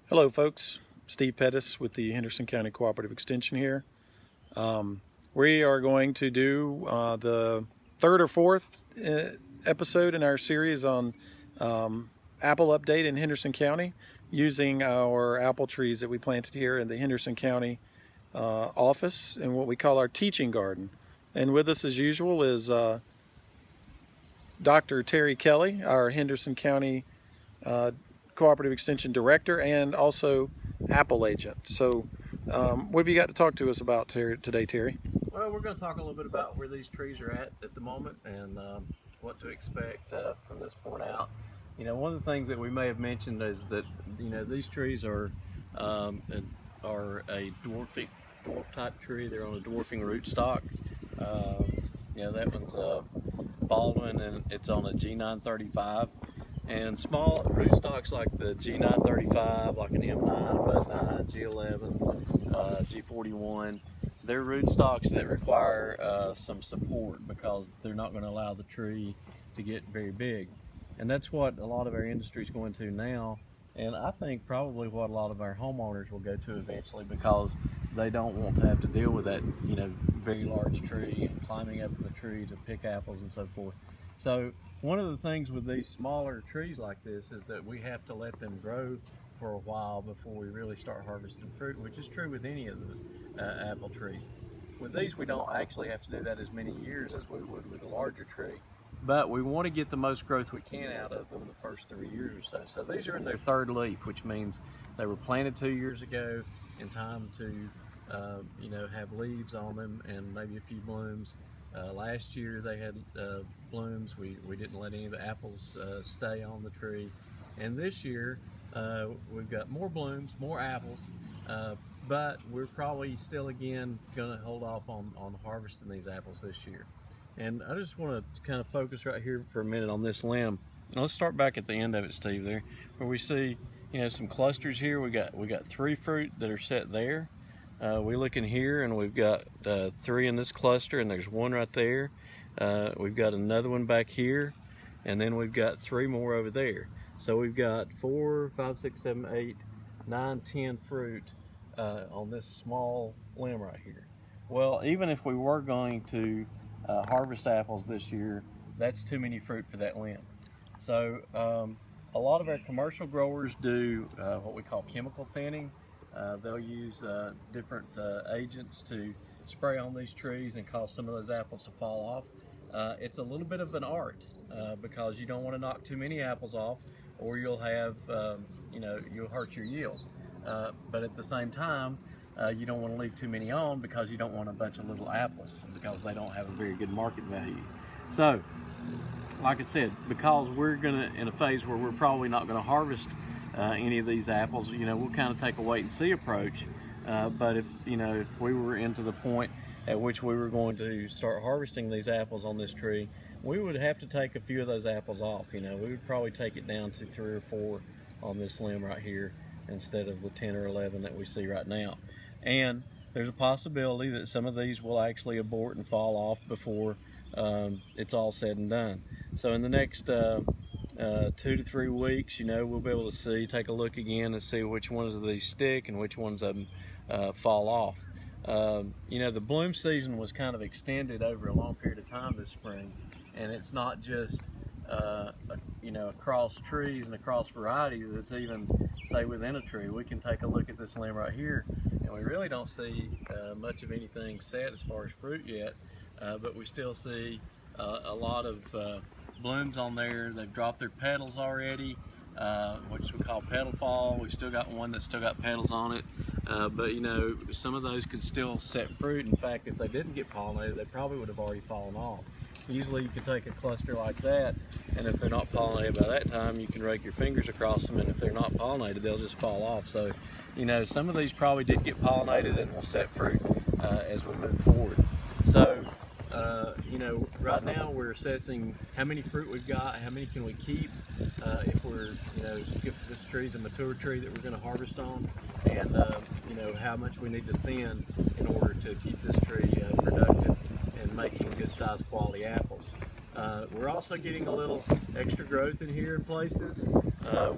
Hello folks, Steve Pettis with the Henderson County Cooperative Extension here. We are going to do the third or fourth episode in our series on apple update in Henderson County using our apple trees that we planted here in the Henderson County office in what we call our teaching garden. And with us as usual is Dr. Terry Kelly, our Henderson County Cooperative Extension Director and also Apple Agent. So what have you got to talk to us about today, Terry? Well, we're going to talk a little bit about where these trees are at the moment and what to expect from this point out. You know, one of the things that we may have mentioned is that, you know, these trees are a dwarf type tree. They're on a dwarfing rootstock. You know, that one's Baldwin and it's on a G935. And small rootstocks like the G935, like an M9, Bus9, G11, G41, they're rootstocks that require some support because they're not going to allow the tree to get very big. And that's what a lot of our industry is going to now. And I think probably what a lot of our homeowners will go to eventually because they don't want to have to deal with that, you know, very large tree and climbing up the tree to pick apples and so forth. So one of the things with these smaller trees like this is that we have to let them grow for a while before we really start harvesting fruit, which is true with any of the apple trees. With these, we don't actually have to do that as many years as we would with a larger tree. But we want to get the most growth we can out of them the first 3 years or so. So these are in their third leaf, which means they were planted 2 years ago in time to you know, have leaves on them and maybe a few blooms. Last year they had blooms. We didn't let any of the apples stay on the tree. And this year we've got more blooms, more apples, but we're probably still again going to hold off on harvesting these apples this year. And I just want to kind of focus right here for a minute on this limb. Now let's start back at the end of it, Steve, there, where we see, you know, some clusters here. We got 3 fruit that are set there. We look in here and we've got 3 in this cluster and there's 1 right there. We've got another one back here and then we've got 3 more over there. So we've got 4, 5, 6, 7, 8, 9, 10 fruit on this small limb right here. Well, even if we were going to harvest apples this year, that's too many fruit for that limb. So a lot of our commercial growers do what we call chemical thinning. They'll use different agents to spray on these trees and cause some of those apples to fall off. It's a little bit of an art because you don't want to knock too many apples off or you'll have, you know, you'll hurt your yield. But at the same time, you don't want to leave too many on because you don't want a bunch of little apples because they don't have a very good market value. So, like I said, because we're in a phase where we're probably not going to harvest any of these apples, you know, we'll kind of take a wait and see approach. But if, you know, if we were into the point at which we were going to start harvesting these apples on this tree, we would have to take a few of those apples off. You know, we would probably take it down to 3 or 4 on this limb right here instead of the 10 or 11 that we see right now. And there's a possibility that some of these will actually abort and fall off before it's all said and done. So in the next 2 to 3 weeks, you know, we'll be able to take a look again and see which ones of these stick and which ones of them fall off. You know, the bloom season was kind of extended over a long period of time this spring, and it's not just you know, across trees and across varieties. It's even, say, within a tree. We can take a look at this limb right here, and we really don't see much of anything set as far as fruit yet, but we still see a lot of blooms on there. They've dropped their petals already, which we call petal fall. We've still got one that's still got petals on it, but you know, some of those could still set fruit. In fact, if they didn't get pollinated, they probably would have already fallen off. Usually you can take a cluster like that, and if they're not pollinated by that time, you can rake your fingers across them, and if they're not pollinated, they'll just fall off. So, you know, some of these probably did get pollinated and will set fruit as we move forward. So, you know, right now we're assessing how many fruit we've got, how many can we keep, if we're, you know, if this tree is a mature tree that we're going to harvest on, and, you know, how much we need to thin in order to keep this tree productive and making good sized quality apples. We're also getting a little extra growth in here in places.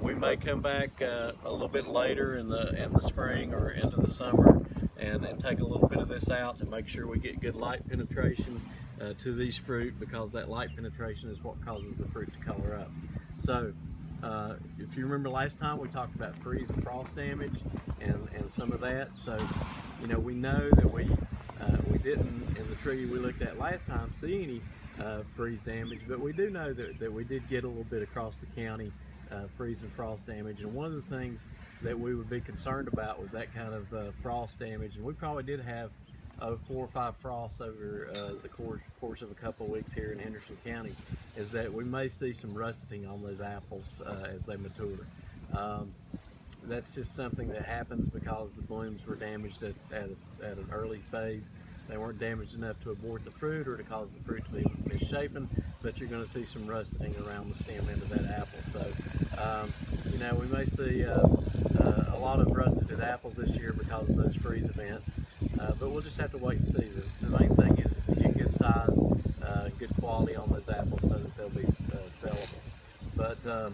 We may come back a little bit later in the spring or into the summer and take a little bit of this out to make sure we get good light penetration to these fruit, because that light penetration is what causes the fruit to color up. So if you remember last time, we talked about freeze and frost damage and some of that. So we know that we didn't, in the tree we looked at last time, see any freeze damage, but we do know that we did get a little bit across the county freeze and frost damage. And one of the things that we would be concerned about with that kind of frost damage, and we probably did have 4 or 5 frosts over the course of a couple of weeks here in Henderson County, is that we may see some rusting on those apples as they mature. That's just something that happens because the blooms were damaged at an early phase. They weren't damaged enough to abort the fruit or to cause the fruit to be misshapen, but you're going to see some rusting around the stem end of that apple. So, we may see a lot of rusted apples this year because of those freeze events, but we'll just have to wait and see. The main thing is to get good size, good quality on those apples so that they'll be sellable. But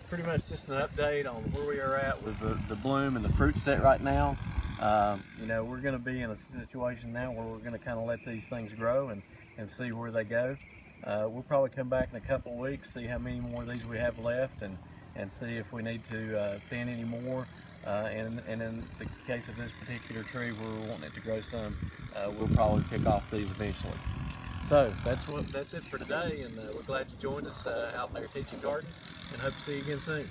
pretty much just an update on where we are at with the bloom and the fruit set right now. We're going to be in a situation now where we're going to kind of let these things grow and see where they go. We'll probably come back in a couple of weeks, see how many more of these we have left, and see if we need to thin any more. And in the case of this particular tree, we're wanting it to grow some, we'll probably pick off these eventually. So that's it for today, and we're glad you joined us out there teaching garden, and hope to see you again soon.